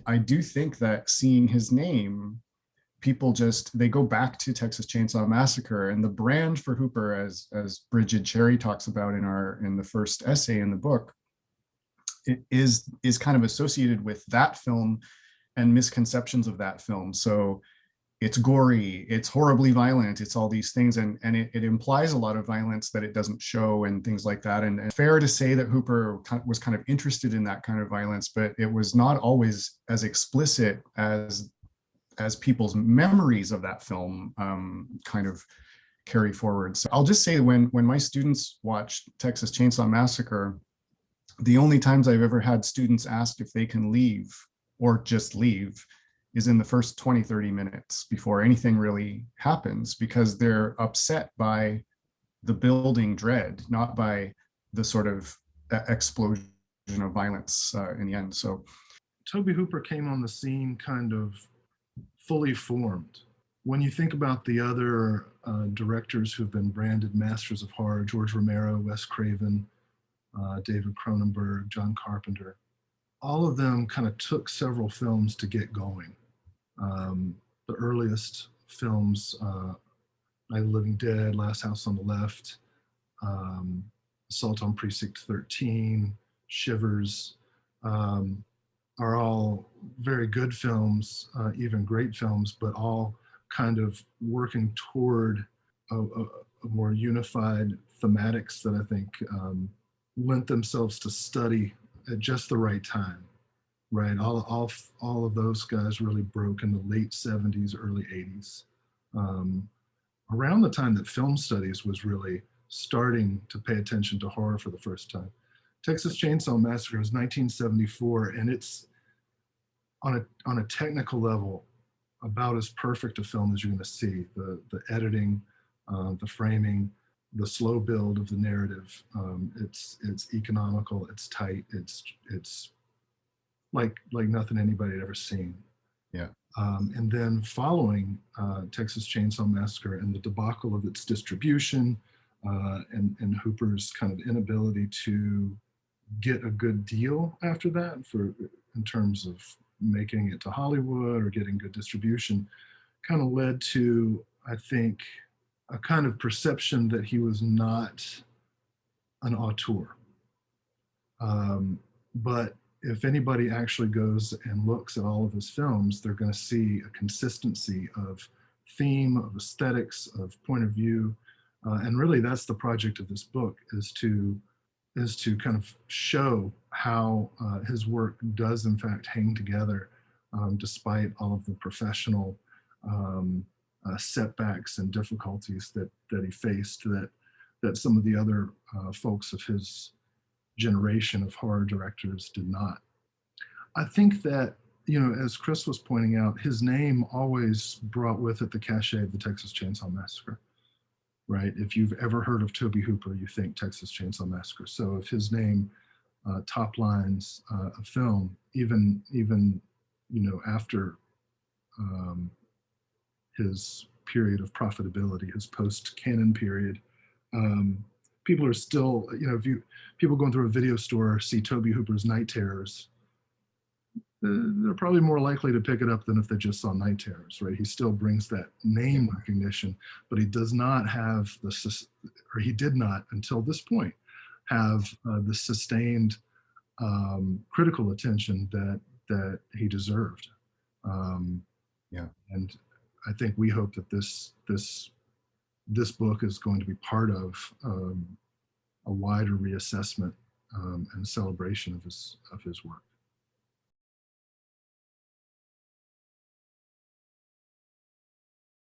I do think that seeing his name, people just, they go back to Texas Chainsaw Massacre, and the brand for Hooper, as Bridget Cherry talks about in the first essay in the book, it is kind of associated with that film and misconceptions of that film. So it's gory, it's horribly violent, it's all these things, and it implies a lot of violence that it doesn't show and things like that. And fair to say that Hooper was kind of interested in that kind of violence, but it was not always as explicit as people's memories of that film kind of carry forward. So I'll just say, when my students watch Texas Chainsaw Massacre, the only times I've ever had students ask if they can leave or just leave is in the first 20-30 minutes before anything really happens, because they're upset by the building dread, not by the sort of explosion of violence in the end. So Tobe Hooper came on the scene kind of fully formed. When you think about the other directors who've been branded masters of horror, George Romero, Wes Craven, David Cronenberg, John Carpenter, all of them kind of took several films to get going. The earliest films, Night of the Living Dead, Last House on the Left, Assault on Precinct 13, Shivers, are all very good films, even great films, but all kind of working toward a more unified thematics that I think lent themselves to study at just the right time, right? All of those guys really broke in the late 70s, early 80s. Around the time that film studies was really starting to pay attention to horror for the first time. Texas Chainsaw Massacre is 1974, and it's on a technical level about as perfect a film as you're going to see. The editing, the framing, the slow build of the narrative. It's economical. It's tight. It's like nothing anybody had ever seen. yeah. And then following Texas Chainsaw Massacre and the debacle of its distribution, and Hooper's kind of inability to get a good deal after that in terms of making it to Hollywood or getting good distribution, kind of led to, I think, a kind of perception that he was not an auteur. But if anybody actually goes and looks at all of his films, they're going to see a consistency of theme, of aesthetics, of point of view. And really that's the project of this book, is to kind of show how his work does in fact hang together, despite all of the professional setbacks and difficulties that he faced, that some of the other folks of his generation of horror directors did not. I think that, as Kris was pointing out, his name always brought with it the cachet of the Texas Chainsaw Massacre, right? If you've ever heard of Tobe Hooper, you think Texas Chainsaw Massacre. So if his name top lines a film, even after his period of profitability, his post-canon period, people are still, if people going through a video store see Tobe Hooper's Night Terrors, they're probably more likely to pick it up than if they just saw Night Terrors, right? He still brings that name recognition, but he does not have he did not until this point have the sustained critical attention that he deserved. And I think we hope that this book is going to be part of a wider reassessment and celebration of his work.